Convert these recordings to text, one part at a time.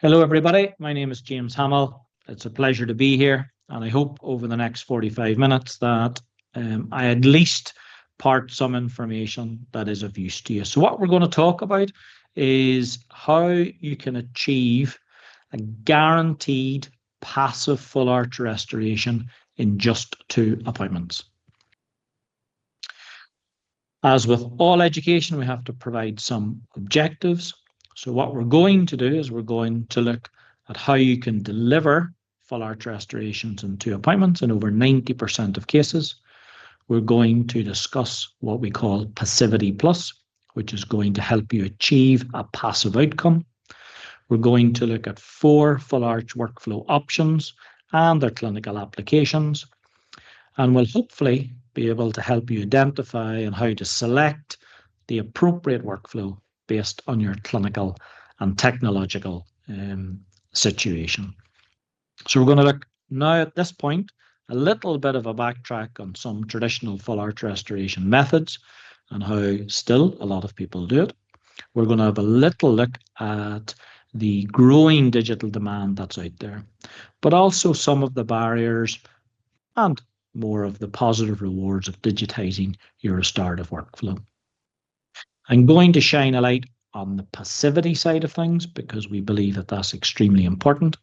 Hello, everybody. My name is James Hamill. It's a pleasure to be here, and I hope over the next 45 minutes that I at least part some information that is of use to you. So what we're going to talk about is how you can achieve a guaranteed passive full arch restoration in just 2 appointments. As with all education, we have to provide some objectives. So what we're going to do is we're going to look at how you can deliver full arch restorations in 2 appointments in over 90% of cases. We're going to discuss what we call Passivity Plus, which is going to help you achieve a passive outcome. We're going to look at 4 full arch workflow options and their clinical applications. And we'll hopefully be able to help you identify on how to select the appropriate workflow based on your clinical and technological situation. So we're going to look now at this point a little bit of a backtrack on some traditional full arch restoration methods and how still a lot of people do it. We're going to have a little look at the growing digital demand that's out there, but also some of the barriers and more of the positive rewards of digitizing your restorative workflow. I'm going to shine a light on the passivity side of things because we believe that that's extremely important.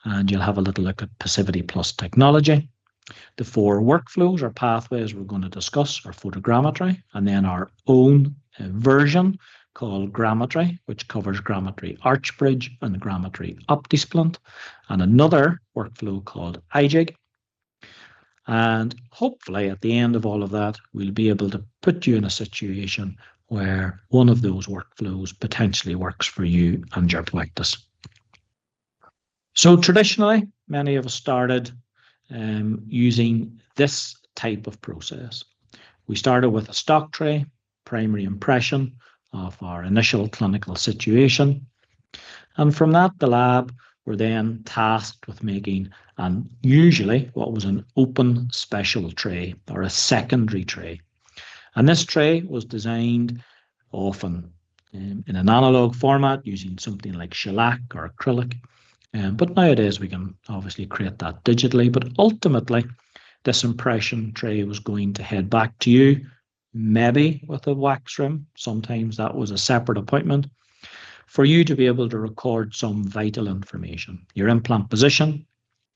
And you'll have a little look at Passivity Plus technology. The 4 workflows or pathways we're going to discuss are Photogrammetry, and then our own version called Grammetry, which covers Grammetry ArchBridge and Grammetry Optisplint, and another workflow called iJig. And hopefully at the end of all of that, we'll be able to put you in a situation where one of those workflows potentially works for you and your practice. So traditionally, many of us started using this type of process. We started with a stock tray, primary impression of our initial clinical situation. And from that, the lab were then tasked with making usually what was an open special tray or a secondary tray. And this tray was designed often in an analog format using something like shellac or acrylic. But nowadays we can obviously create that digitally. But ultimately, this impression tray was going to head back to you, maybe with a wax rim. Sometimes that was a separate appointment for you to be able to record some vital information. Your implant position,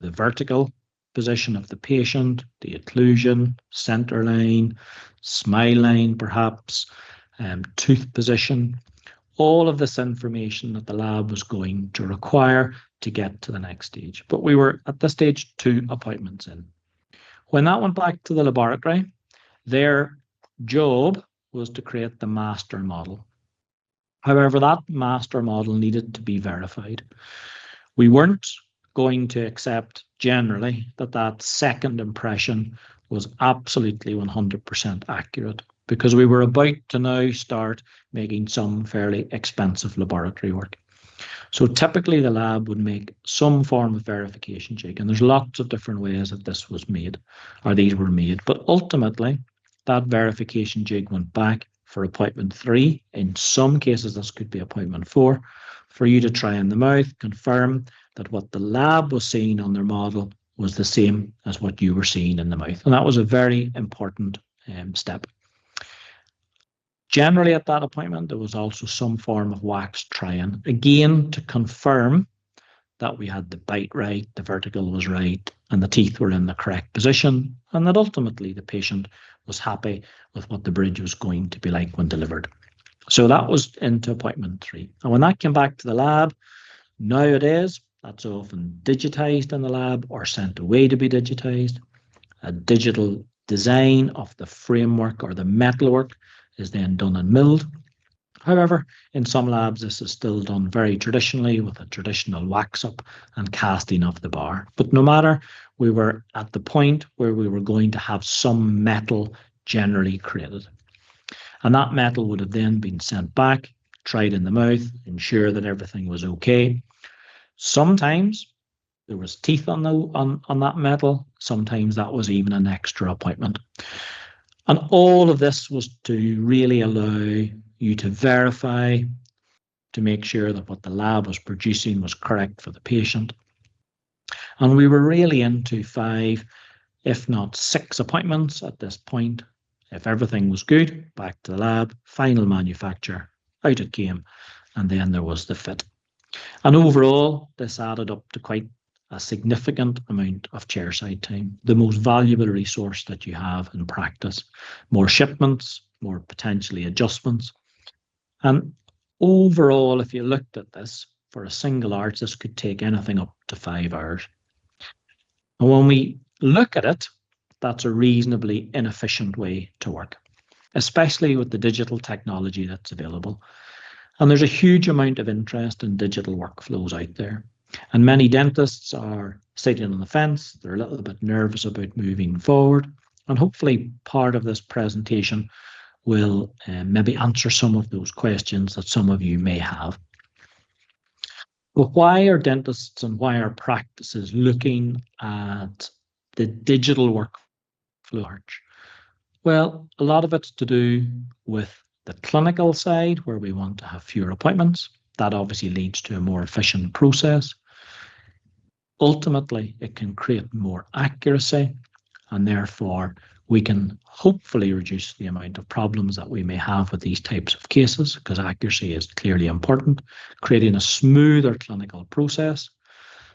the vertical position of the patient, the occlusion, center line, smile line perhaps, tooth position, all of this information that the lab was going to require to get to the next stage. But we were at this stage 2 appointments in. When that went back to the laboratory, their job was to create the master model. However, that master model needed to be verified. We weren't going to accept generally that second impression was absolutely 100% accurate because we were about to now start making some fairly expensive laboratory work. So typically the lab would make some form of verification jig, and there's lots of different ways that this was made, or these were made. But ultimately, that verification jig went back for appointment 3. In some cases, this could be appointment 4, for you to try in the mouth, confirm that what the lab was seeing on their model was the same as what you were seeing in the mouth. And that was a very important step. Generally at that appointment, there was also some form of wax try-in, again, to confirm that we had the bite right, the vertical was right, and the teeth were in the correct position, and that ultimately the patient was happy with what the bridge was going to be like when delivered. So that was into appointment 3. And when that came back to the lab, nowadays, that's often digitized in the lab or sent away to be digitized. A digital design of the framework or the metalwork is then done and milled. However, in some labs, this is still done very traditionally with a traditional wax up and casting of the bar. But no matter, we were at the point where we were going to have some metal generally created. And that metal would have then been sent back, tried in the mouth, ensure that everything was okay. Sometimes there was teeth on that metal. Sometimes that was even an extra appointment. And all of this was to really allow you to verify to make sure that what the lab was producing was correct for the patient. And we were really into 5, if not 6 appointments at this point. If everything was good, back to the lab, final manufacture, out it came, and then there was the fit. And overall, this added up to quite a significant amount of chairside time, the most valuable resource that you have in practice. More shipments, more potentially adjustments. And overall, if you looked at this, for a single arch, this could take anything up to 5 hours. And when we look at it, that's a reasonably inefficient way to work, especially with the digital technology that's available. And there's a huge amount of interest in digital workflows out there. And many dentists are sitting on the fence. They're a little bit nervous about moving forward. And hopefully part of this presentation will maybe answer some of those questions that some of you may have. But why are dentists and why are practices looking at the digital workflow arch? Well, a lot of it's to do with the clinical side, where we want to have fewer appointments. That obviously leads to a more efficient process. Ultimately, it can create more accuracy, and therefore we can hopefully reduce the amount of problems that we may have with these types of cases, because accuracy is clearly important, creating a smoother clinical process,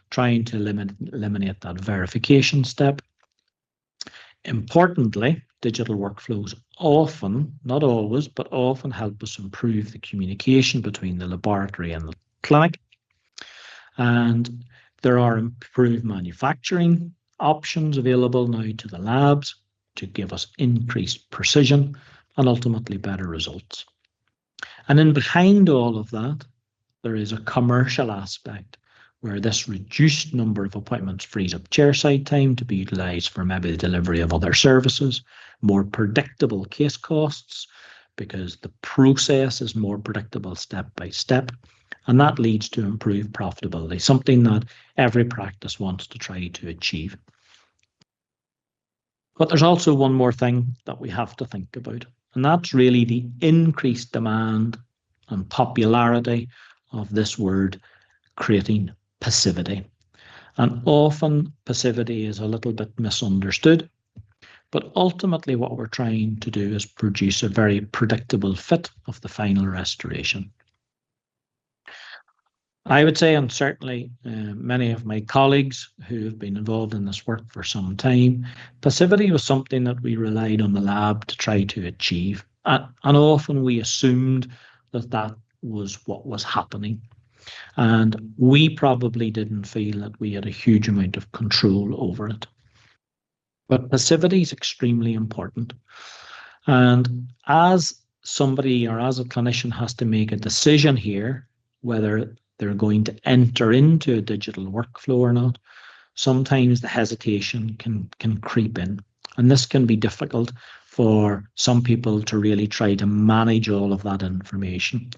trying to eliminate that verification step. Importantly, digital workflows often, not always, but often help us improve the communication between the laboratory and the clinic. And there are improved manufacturing options available now to the labs to give us increased precision and ultimately better results. And then behind all of that, there is a commercial aspect where this reduced number of appointments frees up chairside time to be utilised for maybe the delivery of other services, more predictable case costs, because the process is more predictable step by step, and that leads to improved profitability, something that every practice wants to try to achieve. But there's also one more thing that we have to think about, and that's really the increased demand and popularity of this word, creating passivity. And often passivity is a little bit misunderstood, but ultimately what we're trying to do is produce a very predictable fit of the final restoration. I would say, and certainly many of my colleagues who have been involved in this work for some time, passivity was something that we relied on the lab to try to achieve. And often we assumed that that was what was happening. And we probably didn't feel that we had a huge amount of control over it. But passivity is extremely important. And as somebody or as a clinician has to make a decision here, whether they're going to enter into a digital workflow or not, sometimes the hesitation can creep in. And this can be difficult for some people to really try to manage all of that information.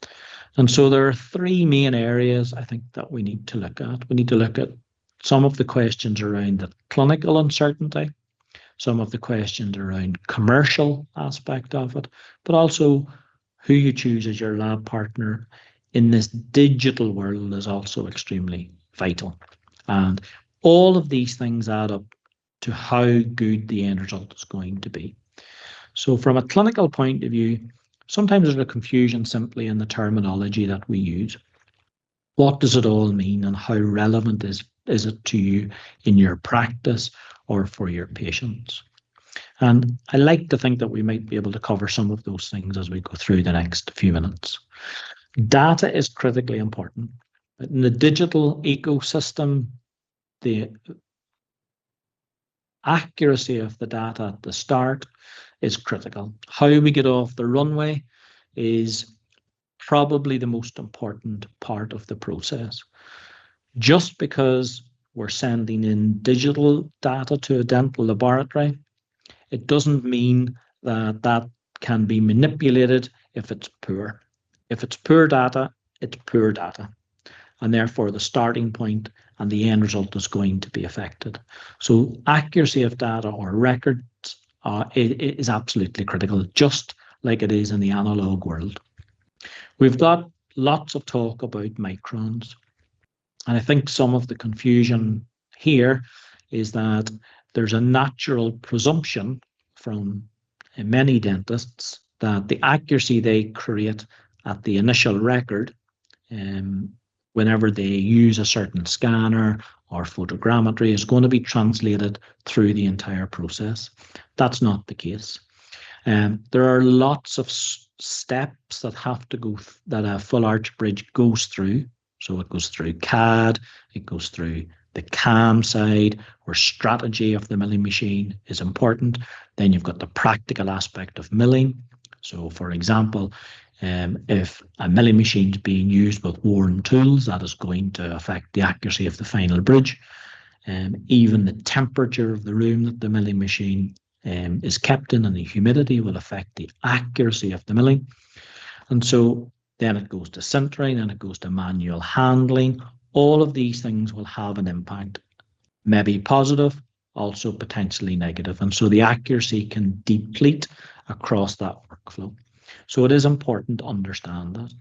And so there are 3 main areas I think that we need to look at. We need to look at some of the questions around the clinical uncertainty, some of the questions around commercial aspect of it, but also who you choose as your lab partner in this digital world is also extremely vital. And all of these things add up to how good the end result is going to be. So from a clinical point of view, sometimes there's a confusion simply in the terminology that we use. What does it all mean and how relevant is it to you in your practice or for your patients? And I like to think that we might be able to cover some of those things as we go through the next few minutes. Data is critically important. In the digital ecosystem, the accuracy of the data at the start is critical. How we get off the runway is probably the most important part of the process. Just because we're sending in digital data to a dental laboratory, it doesn't mean that that can be manipulated if it's poor. If it's poor data, it's poor data. And therefore the starting point and the end result is going to be affected. So accuracy of data or records is absolutely critical, just like it is in the analog world. We've got lots of talk about microns. And I think some of the confusion here is that there's a natural presumption from many dentists that the accuracy they create at the initial record, whenever they use a certain scanner or photogrammetry, is going to be translated through the entire process. That's not the case. There are lots of steps that have to go that a full ArchBridge goes through. So it goes through CAD, it goes through the CAM side, where strategy of the milling machine is important. Then you've got the practical aspect of milling. So for example, if a milling machine is being used with worn tools, that is going to affect the accuracy of the final bridge. Even the temperature of the room that the milling machine is kept in and the humidity will affect the accuracy of the milling. And so then it goes to sintering and it goes to manual handling. All of these things will have an impact, maybe positive, also potentially negative. And so the accuracy can deplete across that workflow. So it is important to understand that.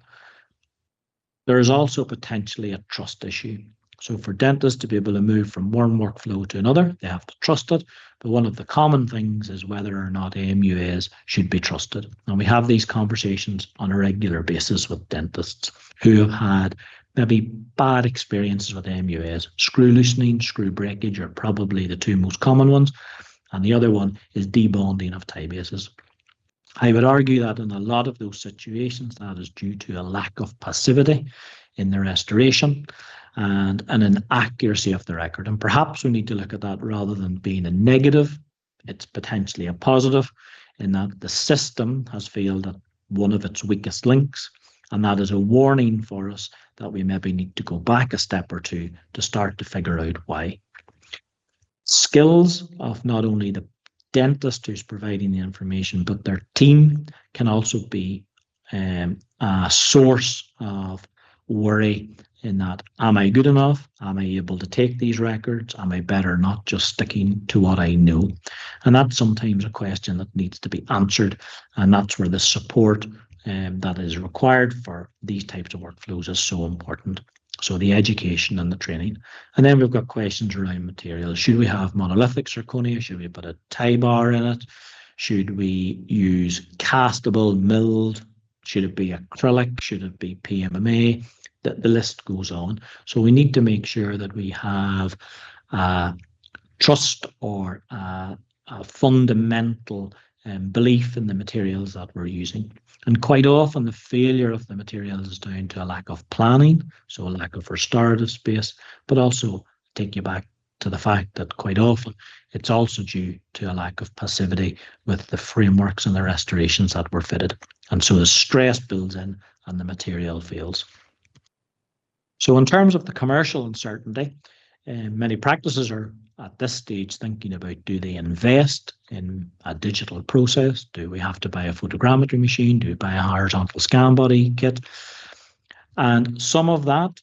There is also potentially a trust issue. So for dentists to be able to move from one workflow to another, they have to trust it. But one of the common things is whether or not AMUAs should be trusted. And we have these conversations on a regular basis with dentists who have had maybe bad experiences with AMUAs. Screw loosening, screw breakage are probably the two most common ones. And the other one is debonding of tie bases. I would argue that in a lot of those situations, that is due to a lack of passivity in the restoration and an inaccuracy of the record. And perhaps we need to look at that rather than being a negative, it's potentially a positive in that the system has failed at one of its weakest links. And that is a warning for us that we maybe need to go back a step or two to start to figure out why. Skills of not only the dentist who's providing the information, but their team can also be a source of worry in that, am I good enough? Am I able to take these records? Am I better not just sticking to what I know? And that's sometimes a question that needs to be answered. And that's where the support that is required for these types of workflows is so important. So the education and the training. And then we've got questions around materials. Should we have monolithic zirconia? Should we put a tie bar in it? Should we use castable, milled? Should it be acrylic? Should it be PMMA? The list goes on. So we need to make sure that we have trust or a fundamental belief in the materials that we're using. And quite often the failure of the materials is down to a lack of planning, so a lack of restorative space, but also take you back to the fact that quite often it's also due to a lack of passivity with the frameworks and the restorations that were fitted. And so the stress builds in and the material fails. So in terms of the commercial uncertainty, many practices are at this stage thinking about, do they invest in a digital process? Do we have to buy a photogrammetry machine? Do we buy a horizontal scan body kit? And some of that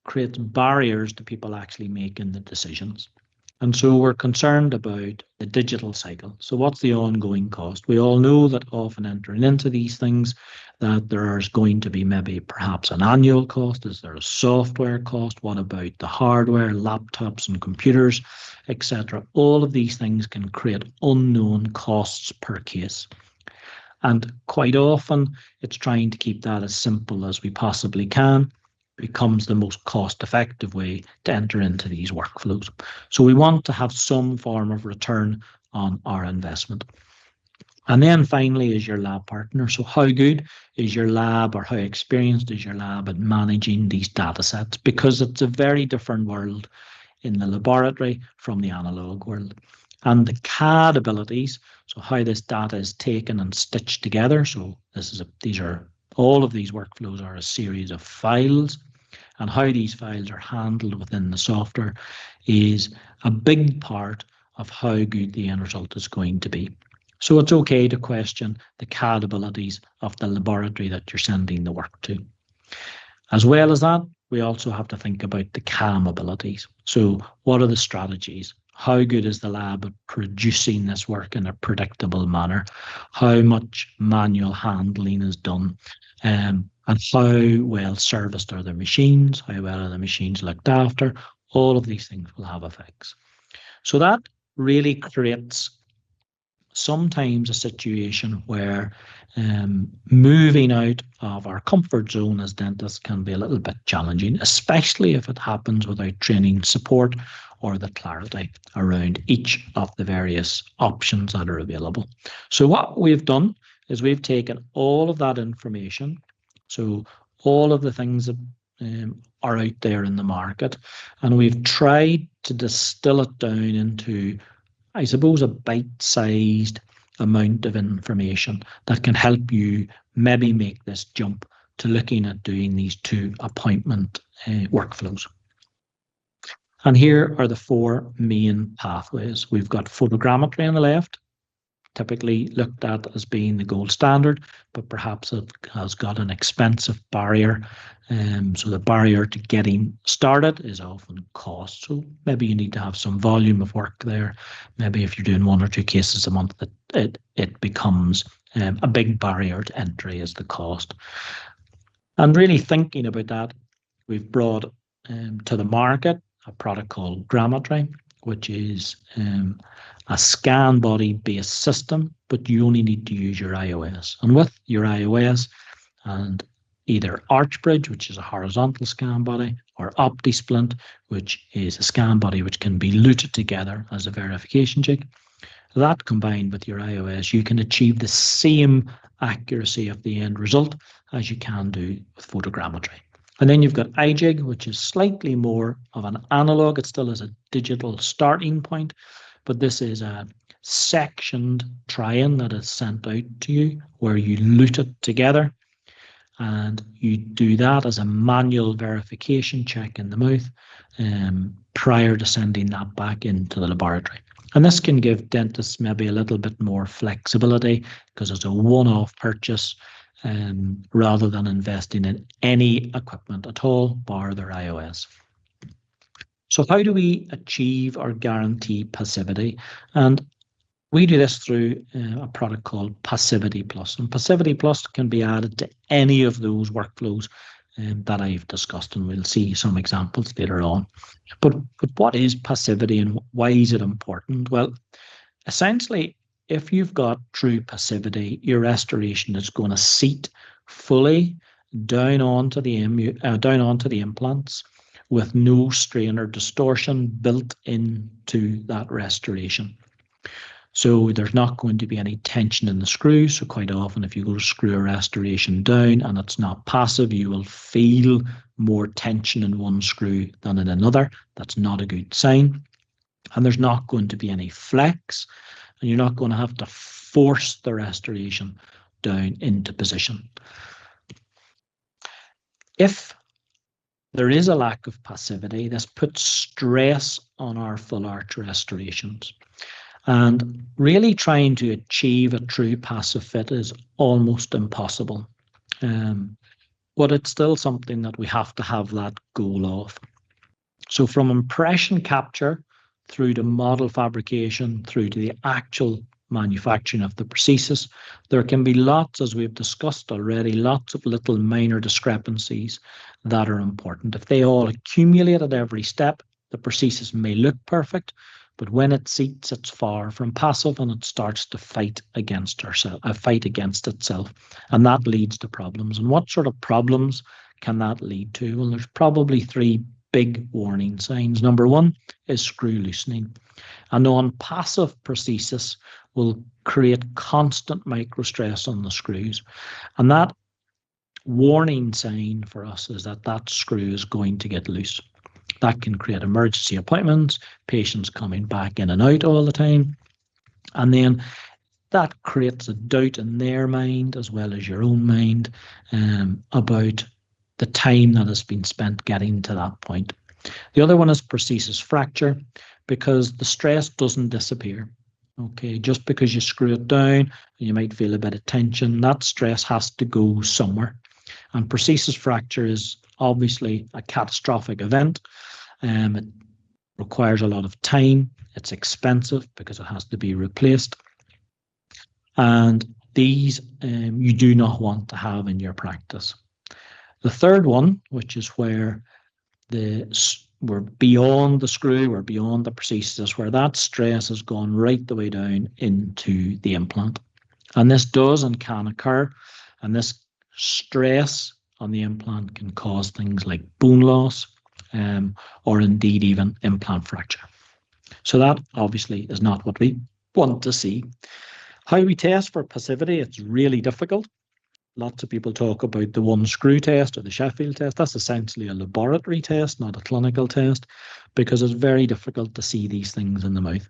creates barriers to people actually making the decisions. And so we're concerned about the digital cycle. So what's the ongoing cost? We all know that often entering into these things, that there is going to be maybe perhaps an annual cost. Is there a software cost? What about the hardware, laptops and computers, etc.? All of these things can create unknown costs per case. And quite often it's trying to keep that as simple as we possibly can. Becomes the most cost-effective way to enter into these workflows. So we want to have some form of return on our investment. And then finally is your lab partner. So how good is your lab or how experienced is your lab at managing these data sets? Because it's a very different world in the laboratory from the analog world. And the CAD abilities, so how this data is taken and stitched together. So all of these workflows are a series of files, and how these files are handled within the software is a big part of how good the end result is going to be. So it's okay to question the CAD abilities of the laboratory that you're sending the work to. As well as that, we also have to think about the CAM abilities. So what are the strategies? How good is the lab at producing this work in a predictable manner? How much manual handling is done? and how well serviced are the machines, how well are the machines looked after. All of these things will have effects. So that really creates sometimes a situation where moving out of our comfort zone as dentists can be a little bit challenging, especially if it happens without training support or the clarity around each of the various options that are available. So what we've done is we've taken all of that information, so all of the things that are out there in the market, and we've tried to distill it down into, I suppose, a bite-sized amount of information that can help you maybe make this jump to looking at doing these 2 appointment workflows. And here are the 4 main pathways. We've got photogrammetry on the left, typically looked at as being the gold standard, but perhaps it has got an expensive barrier. So the barrier to getting started is often cost. So maybe you need to have some volume of work there. Maybe if you're doing 1 or 2 cases a month, it becomes a big barrier to entry is the cost. And really thinking about that, we've brought to the market a product called Grammetry, which is a scan body based system, but you only need to use your iOS. And with your iOS and either ArchBridge, which is a horizontal scan body, or Optisplint, which is a scan body which can be luted together as a verification jig, that combined with your iOS, you can achieve the same accuracy of the end result as you can do with photogrammetry. And then you've got iJig, which is slightly more of an analog. It still has a digital starting point, but this is a sectioned try-in that is sent out to you where you lute it together, and you do that as a manual verification check in the mouth prior to sending that back into the laboratory. And this can give dentists maybe a little bit more flexibility because it's a one-off purchase rather than investing in any equipment at all, bar their iOS. So how do we achieve or guarantee passivity? And we do this through a product called Passivity Plus. And Passivity Plus can be added to any of those workflows that I've discussed, and we'll see some examples later on. But what is passivity and why is it important? Well, essentially, if you've got true passivity, your restoration is going to seat fully down onto the implants with no strain or distortion built into that restoration. So there's not going to be any tension in the screw. So quite often if you go to screw a restoration down and it's not passive, you will feel more tension in one screw than in another. That's not a good sign. And there's not going to be any flex, and you're not going to have to force the restoration down into position. If there is a lack of passivity, this puts stress on our full arch restorations. And really trying to achieve a true passive fit is almost impossible. But it's still something that we have to have that goal of. So from impression capture through to model fabrication, through to the actual manufacturing of the prosthesis, there can be lots, as we've discussed already, lots of little minor discrepancies that are important. If they all accumulate at every step, the prosthesis may look perfect, but when it seats, it's far from passive and it starts to fight against itself. And that leads to problems. And what sort of problems can that lead to? Well, there's probably 3 big warning signs. Number 1 is screw loosening. A non-passive prosthesis will create constant microstress on the screws. And that warning sign for us is that that screw is going to get loose. That can create emergency appointments, patients coming back in and out all the time. And then that creates a doubt in their mind as well as your own mind about the time that has been spent getting to that point. The other one is prosthesis fracture, because the stress doesn't disappear. Okay, just because you screw it down, you might feel a bit of tension, that stress has to go somewhere. And prosthesis fracture is obviously a catastrophic event. It requires a lot of time. It's expensive because it has to be replaced. And these you do not want to have in your practice. The third one, which is where we're beyond the screw, we're beyond the prosthesis, where that stress has gone right the way down into the implant. And this does and can occur, and this stress on the implant can cause things like bone loss, or indeed even implant fracture. So that obviously is not what we want to see. How we test for passivity, it's really difficult. Lots of people talk about the one screw test or the Sheffield test. That's essentially a laboratory test, not a clinical test, because it's very difficult to see these things in the mouth.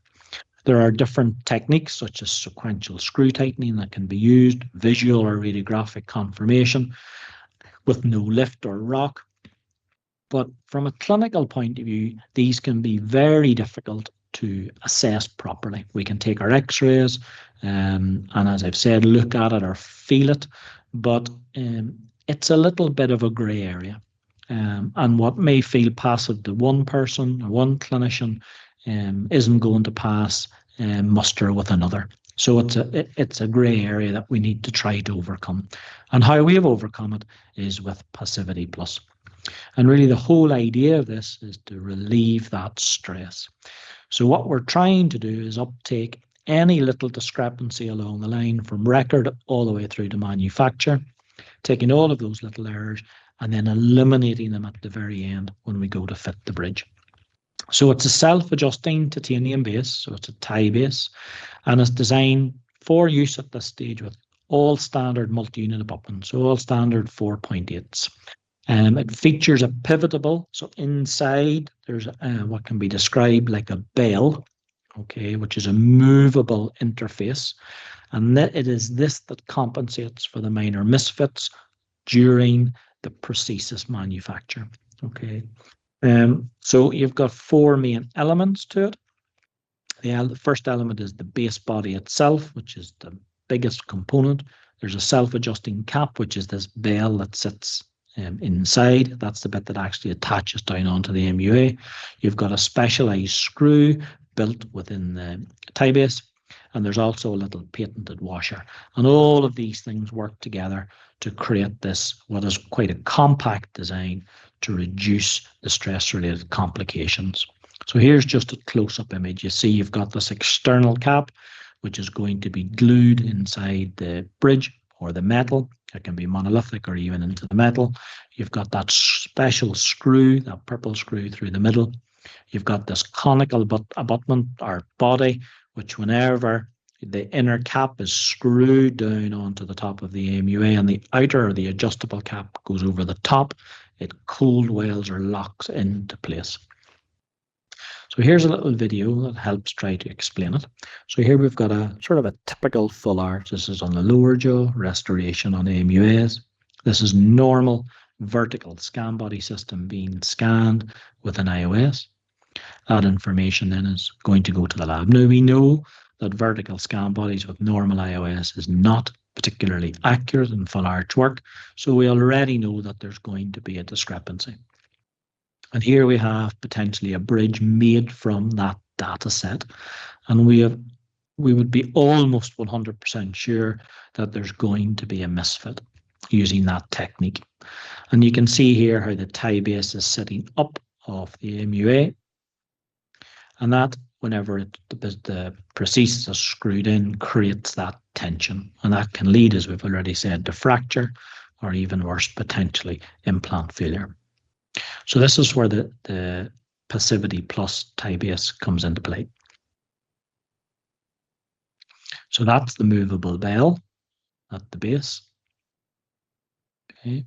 There are different techniques such as sequential screw tightening that can be used, visual or radiographic confirmation with no lift or rock. But from a clinical point of view, these can be very difficult to assess properly. We can take our x-rays and as I've said, look at it or feel it, but it's a little bit of a grey area. And what may feel passive to one person or one clinician isn't going to pass muster with another. So it's a grey area that we need to try to overcome. And how we have overcome it is with Passivity Plus. And really the whole idea of this is to relieve that stress. So what we're trying to do is uptake any little discrepancy along the line from record all the way through to manufacture, taking all of those little errors and then eliminating them at the very end when we go to fit the bridge. So it's a self-adjusting titanium base, so it's a tie base, and it's designed for use at this stage with all standard multi-unit abutments, so all standard 4.8s. It features a pivotable, so inside there's what can be described like a bell, okay, which is a movable interface, and it is this that compensates for the minor misfits during the prosthesis manufacture, okay. So you've got four main elements to it. The first element is the base body itself, which is the biggest component. There's a self-adjusting cap, which is this bell that sits inside. That's the bit that actually attaches down onto the MUA. You've got a specialized screw built within the tie base, and there's also a little patented washer. And all of these things work together to create this, what is quite a compact design to reduce the stress-related complications. So here's just a close-up image. You see you've got this external cap, which is going to be glued inside the bridge or the metal. It can be monolithic or even into the metal. You've got that special screw, that purple screw through the middle. You've got this conical abutment or body, which whenever the inner cap is screwed down onto the top of the MUA and the outer or the adjustable cap goes over the top, it cold wells or locks into place. So here's a little video that helps try to explain it. So here we've got a sort of a typical full arch. This is on the lower jaw, restoration on MUAs. This is normal vertical scan body system being scanned with an iOS. That information then is going to go to the lab. Now we know that vertical scan bodies with normal iOS is not particularly accurate in full arch work, so we already know that there's going to be a discrepancy. And here we have potentially a bridge made from that data set, and we would be almost 100% sure that there's going to be a misfit using that technique. And you can see here how the tie base is sitting up off the MUA, and that whenever the prosthesis is screwed in creates that tension, and that can lead, as we've already said, to fracture or even worse, potentially implant failure. So this is where the Passivity Plus tie base comes into play. So that's the movable bell at the base. Okay,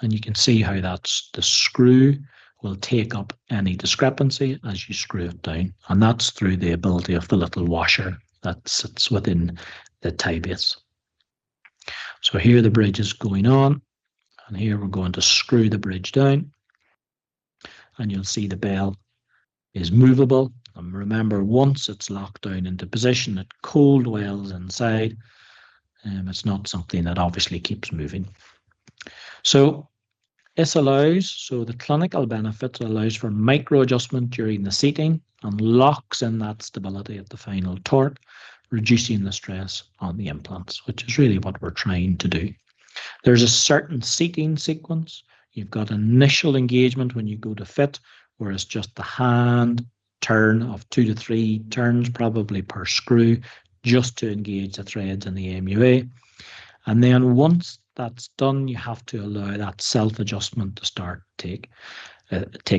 and you can see how that's the screw will take up any discrepancy as you screw it down, and that's through the ability of the little washer that sits within the tie base. So here the bridge is going on, and here we're going to screw the bridge down, and you'll see the bell is movable. And remember, once it's locked down into position, it cold wells inside. It's not something that obviously keeps moving. So this allows, so the clinical benefits allows for micro adjustment during the seating and locks in that stability at the final torque, reducing the stress on the implants, which is really what we're trying to do. There's a certain seating sequence You've got initial engagement when you go to fit, where it's just the hand turn of 2 to 3 turns probably per screw just to engage the threads in the MUA. And then once that's done, you have to allow that self-adjustment to start take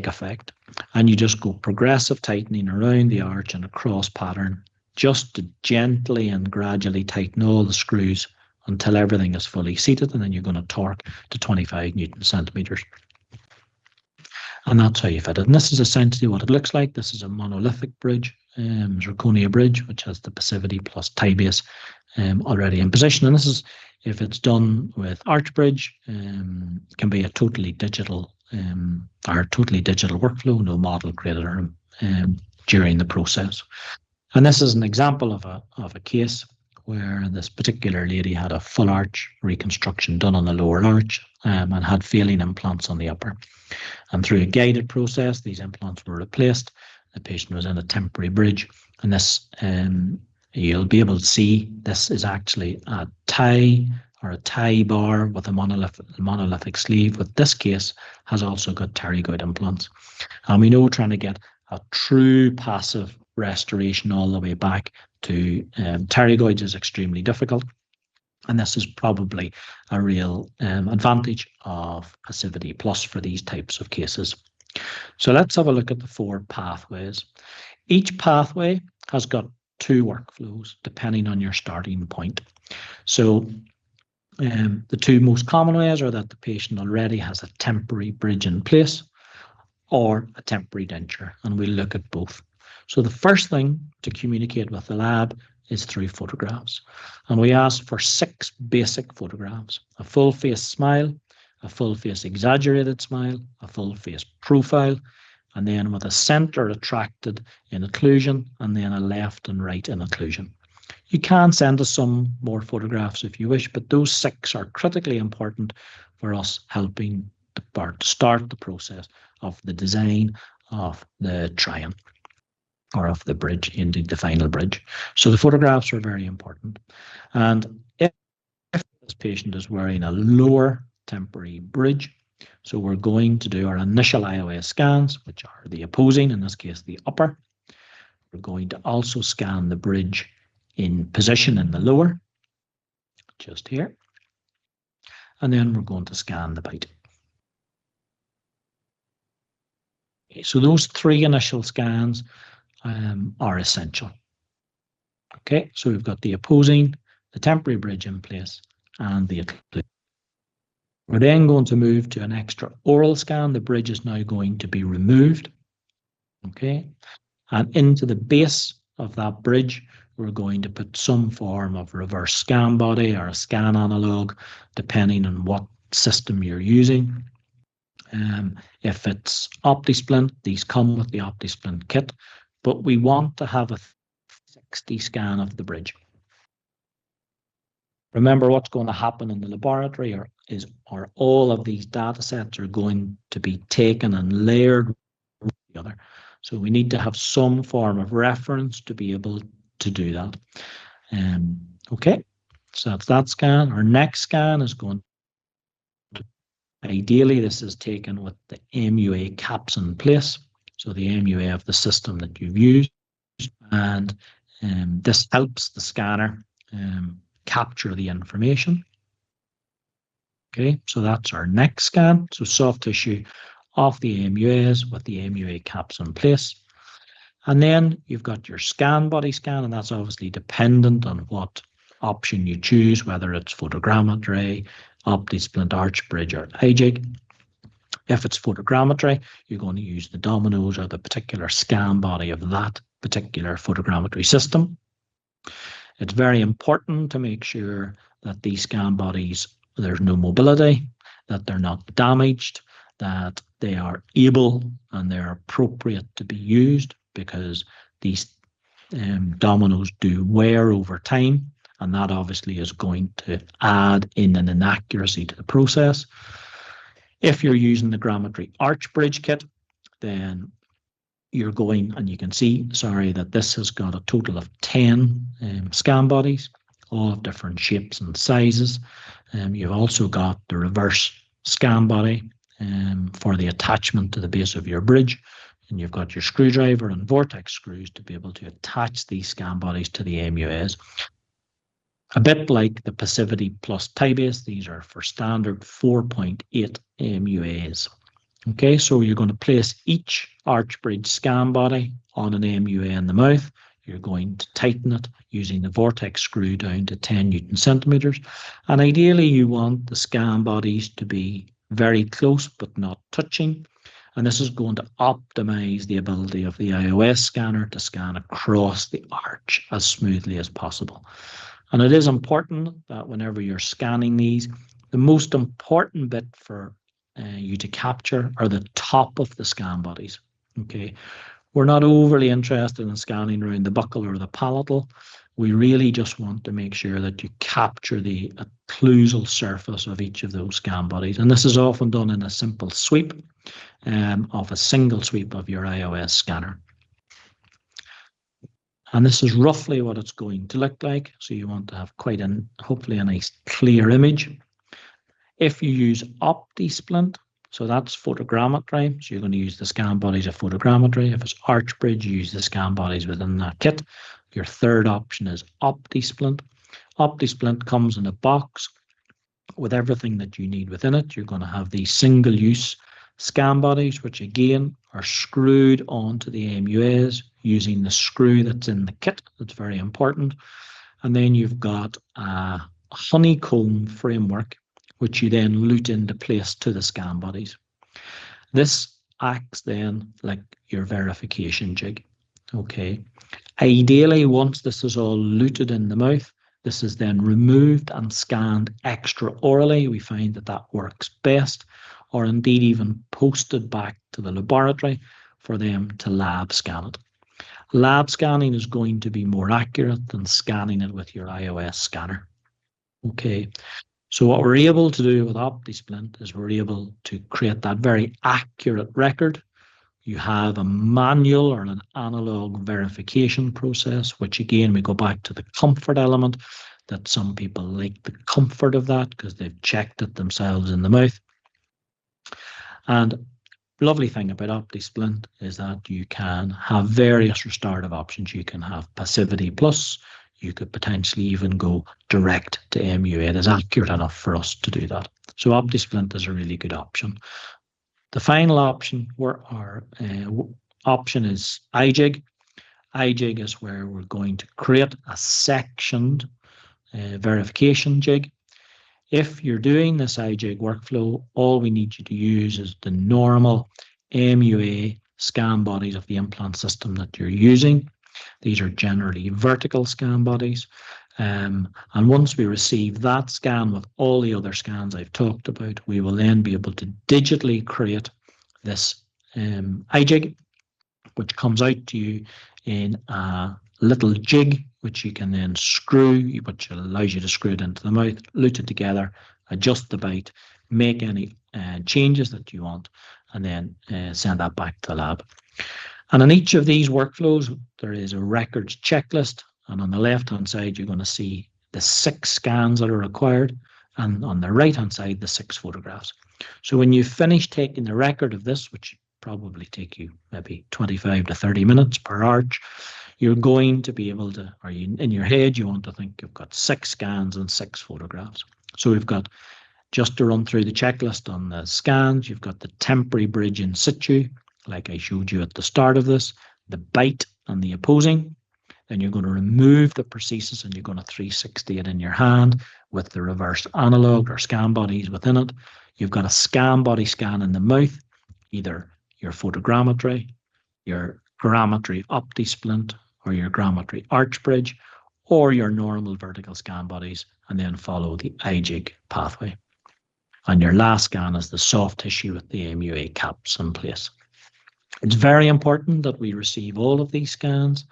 effect. And you just go progressive tightening around the arch in a cross pattern, just to gently and gradually tighten all the screws until everything is fully seated, and then you're going to torque to 25 Newton centimeters. And that's how you fit it. And this is essentially what it looks like. This is a monolithic bridge, Zirconia bridge, which has the Passivity Plus tie base already in position. And this is, if it's done with ArchBridge, can be a totally digital workflow, no model created during the process. And this is an example of a case where this particular lady had a full arch reconstruction done on the lower arch and had failing implants on the upper. And through a guided process, these implants were replaced. The patient was in a temporary bridge. And this, you'll be able to see, this is actually a tie or a tie bar with a monolithic sleeve. With this case, has also got pterygoid implants. And we know trying to get a true passive restoration all the way back to pterygoids is extremely difficult. And this is probably a real advantage of Passivity Plus for these types of cases. So let's have a look at the 4 pathways. Each pathway has got 2 workflows depending on your starting point. So the 2 most common ways are that the patient already has a temporary bridge in place or a temporary denture, and we'll look at both. So the first thing to communicate with the lab is through photographs. And we ask for 6 basic photographs: a full face smile, a full face exaggerated smile, a full face profile, and then with a center attracted in occlusion, and then a left and right in occlusion. You can send us some more photographs if you wish, but those 6 are critically important for us helping to start the process of the design of the try-on, or of the bridge, indeed the final bridge. So the photographs are very important. And if this patient is wearing a lower temporary bridge, so we're going to do our initial IOS scans, which are the opposing, in this case the upper. We're going to also scan the bridge in position in the lower, just here. And then we're going to scan the bite. Okay, so those 3 initial scans are essential. Okay, so we've got the opposing, the temporary bridge in place, and the occlusion. We're then going to move to an extra oral scan. The bridge is now going to be removed. Okay, and into the base of that bridge, we're going to put some form of reverse scan body or a scan analog, depending on what system you're using. If it's Optisplint, these come with the Optisplint kit, but we want to have a 60 scan of the bridge. Remember, what's going to happen in the laboratory are all of these data sets are going to be taken and layered together. So we need to have some form of reference to be able to do that. Okay, so that's that scan. Our next scan is going to, ideally, this is taken with the MUA caps in place. So the MUA of the system that you've used. And this helps the scanner capture the information. Okay, so that's our next scan. So soft tissue off the MUAs with the MUA caps in place. And then you've got your scan body scan, and that's obviously dependent on what option you choose, whether it's Photogrammetry, Optisplint, ArchBridge, or iJig. If it's Photogrammetry, you're going to use the dominoes or the particular scan body of that particular photogrammetry system. It's very important to make sure that these scan bodies, there's no mobility, that they're not damaged, that they are able and they're appropriate to be used, because these dominoes do wear over time, and that obviously is going to add in an inaccuracy to the process. If you're using the Grammetry ArchBridge kit, then you're going, and you can see, sorry, that this has got a total of 10 scan bodies, all of different shapes and sizes. You've also got the reverse scan body, for the attachment to the base of your bridge. And you've got your screwdriver and vortex screws to be able to attach these scan bodies to the MUAs. A bit like the Passivity Plus tie base, these are for standard 4.8 MUAs. Okay, so you're going to place each ArchBridge scan body on an MUA in the mouth. You're going to tighten it using the vortex screw down to 10 Newton centimeters. And ideally, you want the scan bodies to be very close but not touching. And this is going to optimize the ability of the iOS scanner to scan across the arch as smoothly as possible. And it is important that whenever you're scanning these, the most important bit for you to capture are the top of the scan bodies. Okay, we're not overly interested in scanning around the buccal or the palatal. We really just want to make sure that you capture the occlusal surface of each of those scan bodies. And this is often done in a simple sweep of a single sweep of your iOS scanner. And this is roughly what it's going to look like. So you want to have hopefully a nice clear image. If you use Optisplint, so that's photogrammetry, so you're going to use the scan bodies of photogrammetry. If it's ArchBridge, you use the scan bodies within that kit. Your third option is Optisplint. Optisplint comes in a box with everything that you need within it. You're going to have these single-use scan bodies, which again are screwed onto the MUAs using the screw that's in the kit. That's very important. And then you've got a honeycomb framework, which you then lute into place to the scan bodies. This acts then like your verification jig. Okay. Ideally, once this is all luted in the mouth, this is then removed and scanned extraorally. We find that that works best, or indeed even posted back to the laboratory for them to lab scan it. Lab scanning is going to be more accurate than scanning it with your iOS scanner. Okay, so what we're able to do with Optisplint is we're able to create that very accurate record. You have a manual or an analog verification process, which again, we go back to the comfort element, that some people like the comfort of that because they've checked it themselves in the mouth. And the lovely thing about Optisplint is that you can have various restorative options. You can have Passivity Plus. You could potentially even go direct to MUA. It is accurate enough for us to do that. So Optisplint is a really good option. The final option, option is iJig. iJig is where we're going to create a sectioned verification jig. If you're doing this iJig workflow, all we need you to use is the normal MUA scan bodies of the implant system that you're using. These are generally vertical scan bodies. And once we receive that scan with all the other scans I've talked about, we will then be able to digitally create this iJig, which comes out to you in a little jig, which you can then screw, which allows you to screw it into the mouth, lute it together, adjust the bite, make any changes that you want, and then send that back to the lab. And in each of these workflows, there is a records checklist. And on the left-hand side, you're going to see the 6 scans that are required. And on the right-hand side, the 6 photographs. So when you finish taking the record of this, which probably take you maybe 25 to 30 minutes per arch, you're going to be able to, or in your head, you want to think you've got 6 scans and 6 photographs. So we've got, just to run through the checklist on the scans, you've got the temporary bridge in situ, like I showed you at the start of this, the bite and the opposing. Then you're going to remove the prosthesis and you're going to 360 it in your hand with the reverse analog or scan bodies within it. You've got a scan body scan in the mouth, either your photogrammetry, your Grammetry Optisplint, or your Grammetry ArchBridge, or your normal vertical scan bodies, and then follow the iJig pathway. And your last scan is the soft tissue with the MUA caps in place. It's very important that we receive all of these scans,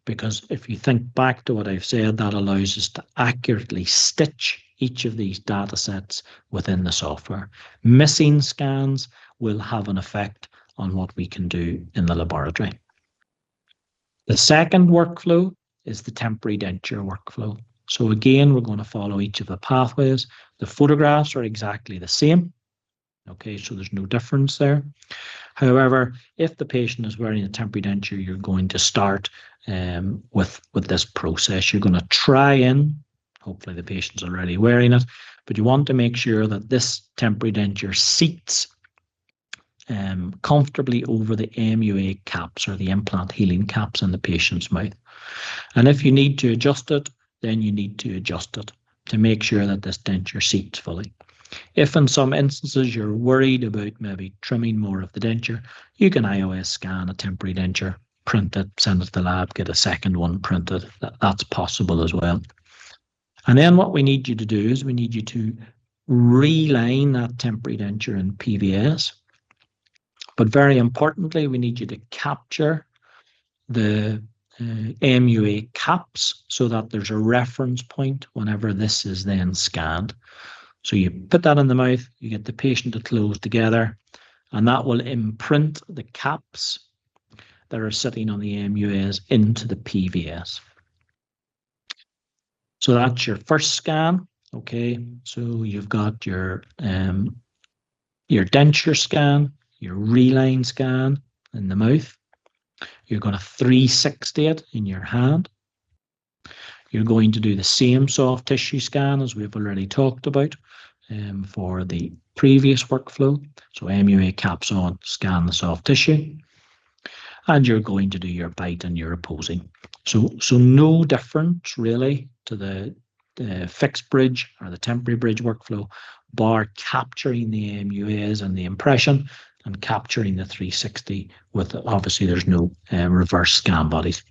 because if you think back to what I've said, that allows us to accurately stitch each of these data sets within the software. Missing scans will have an effect on what we can do in the laboratory. The second workflow is the temporary denture workflow. So again, we're going to follow each of the pathways. The photographs are exactly the same. Okay, so there's no difference there. However, if the patient is wearing a temporary denture, you're going to start with this process. You're going to try in, hopefully the patient's already wearing it, but you want to make sure that this temporary denture seats comfortably over the MUA caps or the implant healing caps in the patient's mouth. And if you need to adjust it, then you need to adjust it to make sure that this denture seats fully. If in some instances you're worried about maybe trimming more of the denture, you can iOS scan a temporary denture, print it, send it to the lab, get a second one printed. That's possible as well. And then what we need you to do is we need you to reline that temporary denture in PVS. But very importantly, we need you to capture the MUA caps so that there's a reference point whenever this is then scanned. So you put that in the mouth, you get the patient to close together, and that will imprint the caps that are sitting on the MUAs into the PVS. So that's your first scan. Okay, so you've got your denture scan, your reline scan in the mouth. You're going to 360 it in your hand. You're going to do the same soft tissue scan as we've already talked about for the previous workflow. So MUA caps on, scan the soft tissue. And you're going to do your bite and your opposing. So no difference really to the fixed bridge or the temporary bridge workflow, bar capturing the MUAs and the impression and capturing the 360 with, obviously there's no reverse scan bodies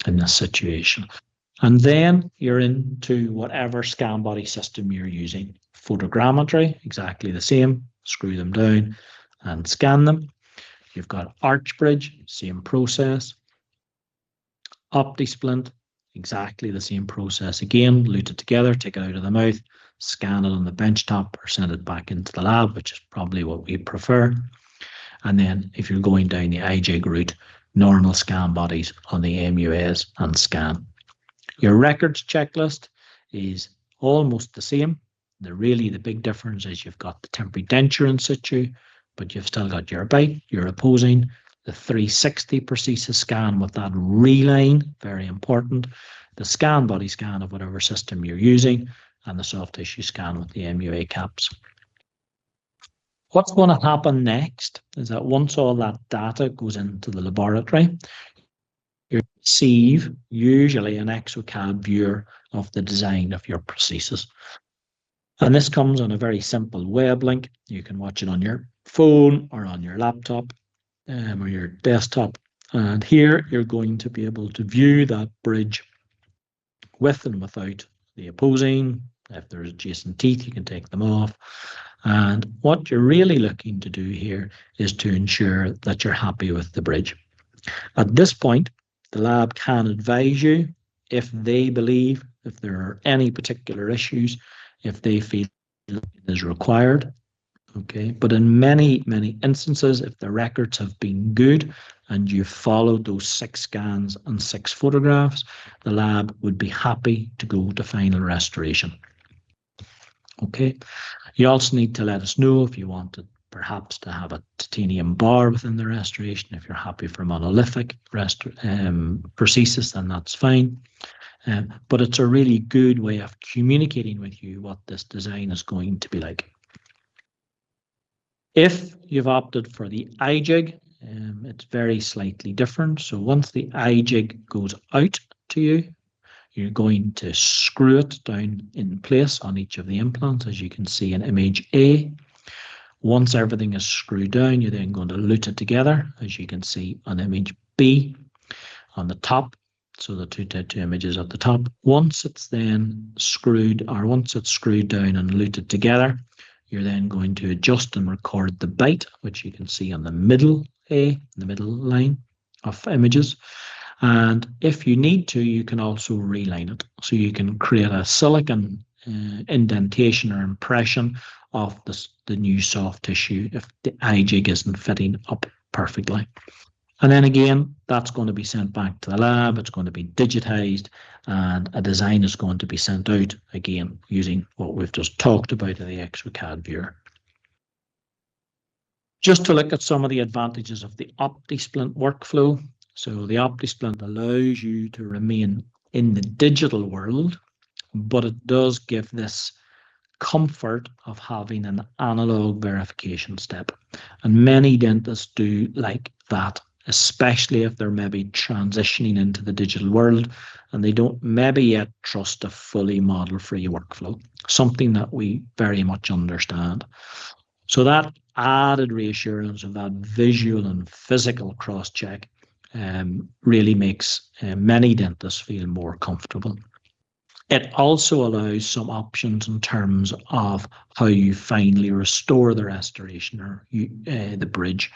in this situation. And then you're into whatever scan body system you're using. Photogrammetry, exactly the same, screw them down and scan them. You've got ArchBridge, same process. Optisplint, exactly the same process again, lute it together, take it out of the mouth, scan it on the benchtop or send it back into the lab, which is probably what we prefer. And then if you're going down the iJig route, normal scan bodies on the MUAs and scan. Your records checklist is almost the same. The big difference is you've got the temporary denture in situ, but you've still got your bite, your opposing, the 360 prosthesis scan with that reline, very important, the scan body scan of whatever system you're using, and the soft tissue scan with the MUA caps. What's going to happen next is that once all that data goes into the laboratory, you receive usually an exocad viewer of the design of your prosthesis. And this comes on a very simple web link. You can watch it on your phone or on your laptop or your desktop. And here you're going to be able to view that bridge with and without the opposing. If there's adjacent teeth, you can take them off. And what you're really looking to do here is to ensure that you're happy with the bridge. At this point, the lab can advise you if they believe, if there are any particular issues, if they feel it is required. Okay, but in many instances, if the records have been good and you've followed those 6 scans and 6 photographs, the lab would be happy to go to final restoration. Okay, you also need to let us know if you wanted perhaps to have a titanium bar within the restoration. If you're happy for monolithic prosthesis, then that's fine. But it's a really good way of communicating with you what this design is going to be like. If you've opted for the iJig, it's very slightly different. So once the iJig goes out to you, you're going to screw it down in place on each of the implants, as you can see in image A. Once everything is screwed down, you're then going to lute it together, as you can see on image B on the top. So the two images at the top. Once it's then screwed, or once it's screwed down and luted together, you're then going to adjust and record the bite, which you can see on the middle A, the middle line of images. And if you need to, you can also reline it. So you can create a silicon indentation or impression of the new soft tissue if the iJig isn't fitting up perfectly. And then again, that's going to be sent back to the lab. It's going to be digitized, and a design is going to be sent out again using what we've just talked about in the exocad viewer. Just to look at some of the advantages of the Optisplint workflow. So the Optisplint allows you to remain in the digital world, but it does give this comfort of having an analog verification step. And many dentists do like that, especially if they're maybe transitioning into the digital world and they don't maybe yet trust a fully model-free workflow, something that we very much understand. So that added reassurance of that visual and physical cross-check really makes many dentists feel more comfortable. It also allows some options in terms of how you finally restore the restoration or the bridge.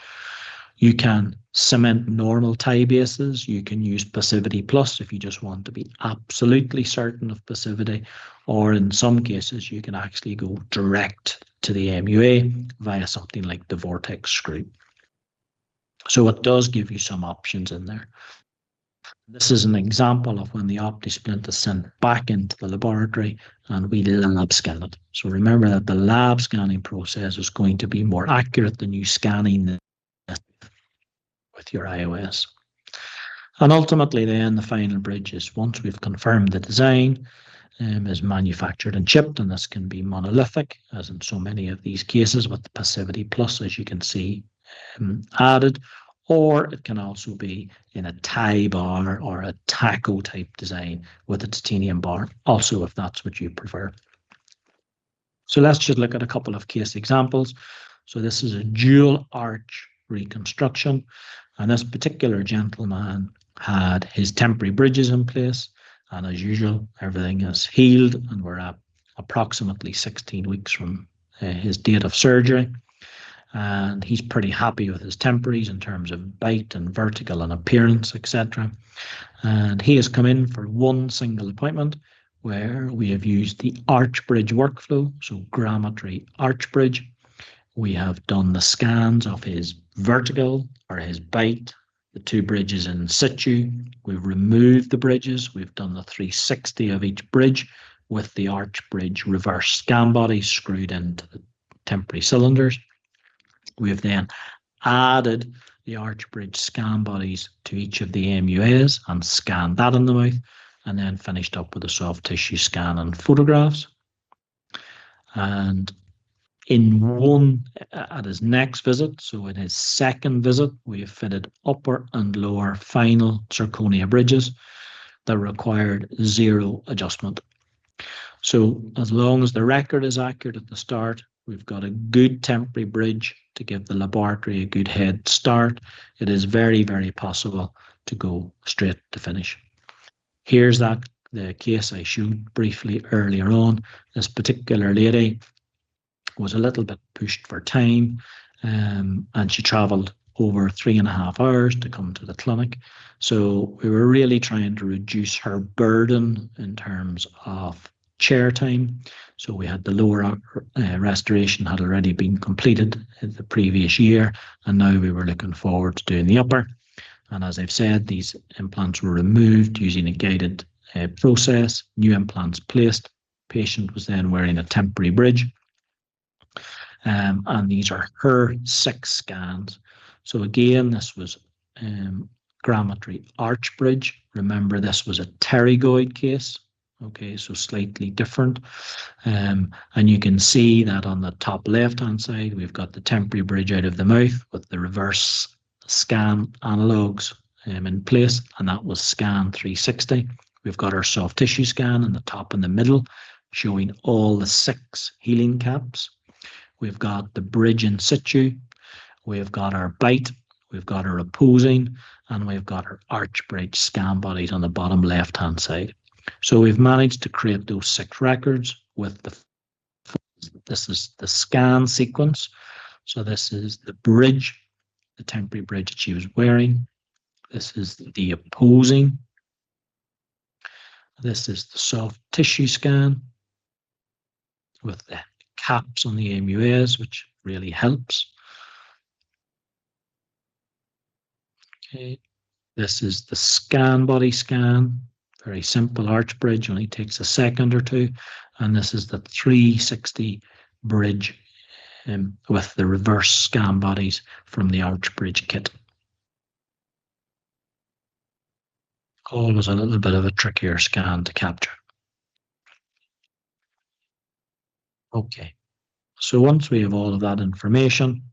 You can cement normal tie bases. You can use Passivity Plus if you just want to be absolutely certain of passivity, or in some cases, you can actually go direct to the MUA via something like the vortex screw. So it does give you some options in there. This is an example of when the Optisplint is sent back into the laboratory and we lab scan it. So remember that the lab scanning process is going to be more accurate than you scanning with your iOS. And ultimately then the final bridge is, once we've confirmed the design, is manufactured and shipped, and this can be monolithic, as in so many of these cases with the Passivity Plus, as you can see, added, or it can also be in a tie bar or a taco type design with a titanium bar, also if that's what you prefer. So let's just look at a couple of case examples. So this is a dual arch reconstruction, and this particular gentleman had his temporary bridges in place, and as usual, everything is healed, and we're at approximately 16 weeks from his date of surgery. And he's pretty happy with his temporaries in terms of bite and vertical and appearance, etc. And he has come in for one single appointment where we have used the ArchBridge workflow, so Grammetry ArchBridge. We have done the scans of his vertical or his bite, the two bridges in situ. We've removed the bridges. We've done the 360 of each bridge with the ArchBridge reverse scan body screwed into the temporary cylinders. We have then added the ArchBridge scan bodies to each of the MUAs and scanned that in the mouth, and then finished up with a soft tissue scan and photographs. And at his next visit, so in his second visit, we have fitted upper and lower final zirconia bridges that required 0 adjustment. So as long as the record is accurate at the start, we've got a good temporary bridge to give the laboratory a good head start. It is very, very possible to go straight to finish. Here's the case I showed briefly earlier on. This particular lady was a little bit pushed for time, and she travelled over 3.5 hours to come to the clinic. So we were really trying to reduce her burden in terms of chair time. So we had the lower restoration had already been completed in the previous year, and now we were looking forward to doing the upper. And as I've said, these implants were removed using a guided process, new implants placed. Patient was then wearing a temporary bridge. And these are her 6 scans. So again, this was Grammetry ArchBridge. Remember, this was a pterygoid case. Okay, so slightly different. And you can see that on the top left-hand side, we've got the temporary bridge out of the mouth with the reverse scan analogs in place, and that was scan 360. We've got our soft tissue scan in the top and the middle, showing all the 6 healing caps. We've got the bridge in situ, we've got our bite, we've got our opposing, and we've got our ArchBridge scan bodies on the bottom left-hand side. So we've managed to create those 6 records with this is the scan sequence. So this is the bridge, the temporary bridge that she was wearing. This is the opposing. This is the soft tissue scan with the caps on the MUAs, which really helps. Okay, this is the scan body scan, very simple ArchBridge, only takes a second or two, and this is the 360 bridge with the reverse scan bodies from the ArchBridge kit. Always a little bit of a trickier scan to capture. Okay, so once we have all of that information,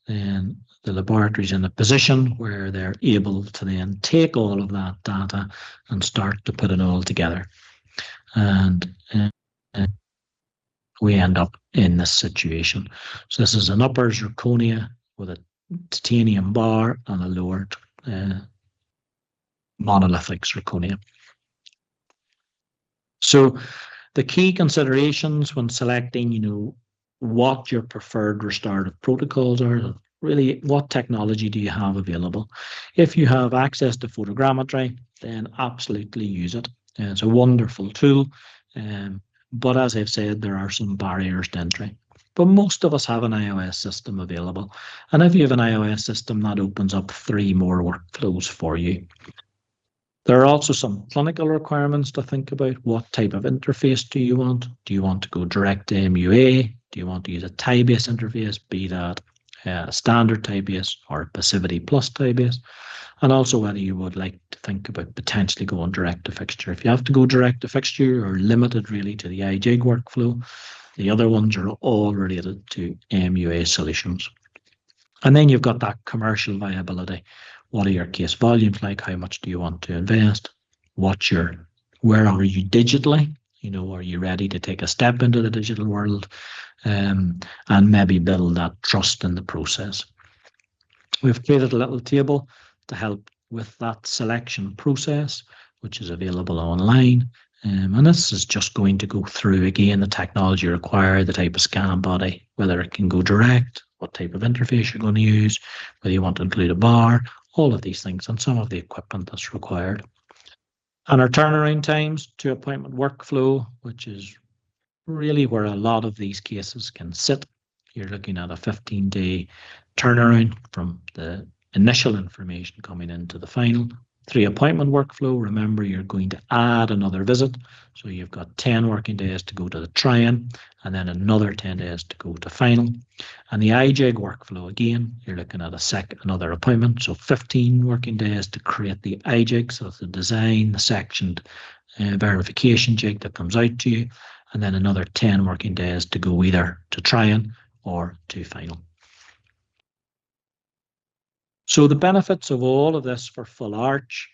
then the laboratory's in a position where they're able to then take all of that data and start to put it all together. And we end up in this situation. So this is an upper zirconia with a titanium bar and a lower monolithic zirconia. So the key considerations when selecting, what your preferred restorative protocols are, really what technology do you have available? If you have access to photogrammetry, then absolutely use it. It's a wonderful tool. But as I've said, there are some barriers to entry. But most of us have an iOS system available. And if you have an iOS system, that opens up 3 more workflows for you. There are also some clinical requirements to think about. What type of interface do you want? Do you want to go direct to MUA? Do you want to use a tie-based interface, be that a standard tie-based or a Passivity Plus tie-based? And also whether you would like to think about potentially going direct to fixture. If you have to go direct to fixture, you're limited really to the iJig workflow. The other ones are all related to MUA solutions. And then you've got that commercial viability. What are your case volumes like? How much do you want to invest? Where are you digitally? Are you ready to take a step into the digital world and maybe build that trust in the process? We've created a little table to help with that selection process, which is available online. And this is just going to go through, again, the technology required, the type of scan body, whether it can go direct, what type of interface you're going to use, whether you want to include a bar, all of these things, and some of the equipment that's required. And our turnaround times to appointment workflow, which is really where a lot of these cases can sit. You're looking at a 15-day turnaround from the initial information coming into the final. 3 appointment workflow, remember you're going to add another visit. So you've got 10 working days to go to the try-in and then another 10 days to go to final. And the iJig workflow, again, you're looking at another appointment. So 15 working days to create the iJig, so the design, the sectioned verification jig that comes out to you, and then another 10 working days to go either to try-in or to final. So the benefits of all of this for full arch,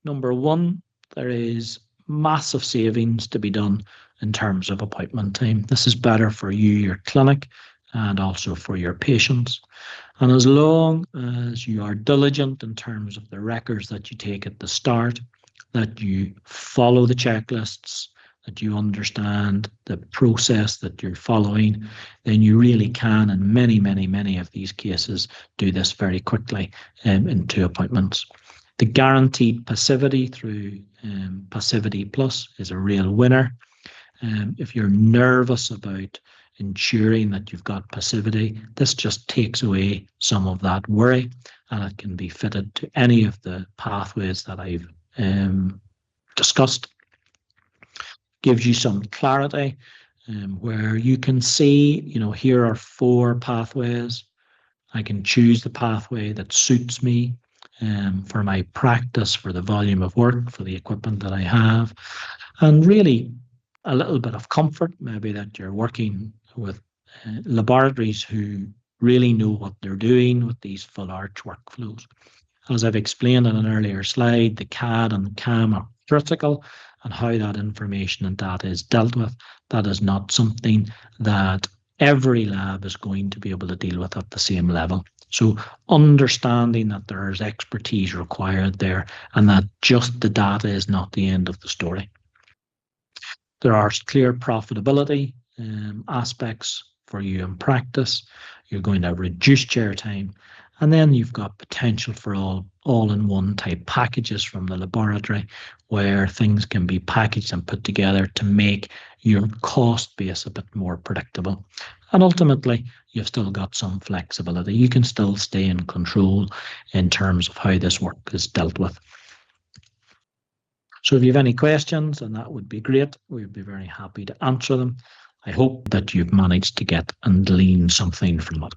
number 1, there is massive savings to be done in terms of appointment time. This is better for you, your clinic, and also for your patients. And as long as you are diligent in terms of the records that you take at the start, that you follow the checklists, that you understand the process that you're following, then you really can, in many, many, many of these cases, do this very quickly in 2 appointments. The guaranteed passivity through Passivity Plus is a real winner. If you're nervous about ensuring that you've got passivity, this just takes away some of that worry, and it can be fitted to any of the pathways that I've discussed. Gives you some clarity where you can see, here are 4 pathways. I can choose the pathway that suits me for my practice, for the volume of work, for the equipment that I have, and really a little bit of comfort, maybe that you're working with laboratories who really know what they're doing with these full arch workflows. As I've explained in an earlier slide, the CAD and CAM are critical, and how that information and data is dealt with, that is not something that every lab is going to be able to deal with at the same level. So understanding that there is expertise required there and that just the data is not the end of the story. There are clear profitability aspects for you in practice. You're going to reduce chair time. And then you've got potential for all-in-one type packages from the laboratory where things can be packaged and put together to make your cost base a bit more predictable. And ultimately, you've still got some flexibility. You can still stay in control in terms of how this work is dealt with. So if you have any questions, and that would be great, we'd be very happy to answer them. I hope that you've managed to get and glean something from it.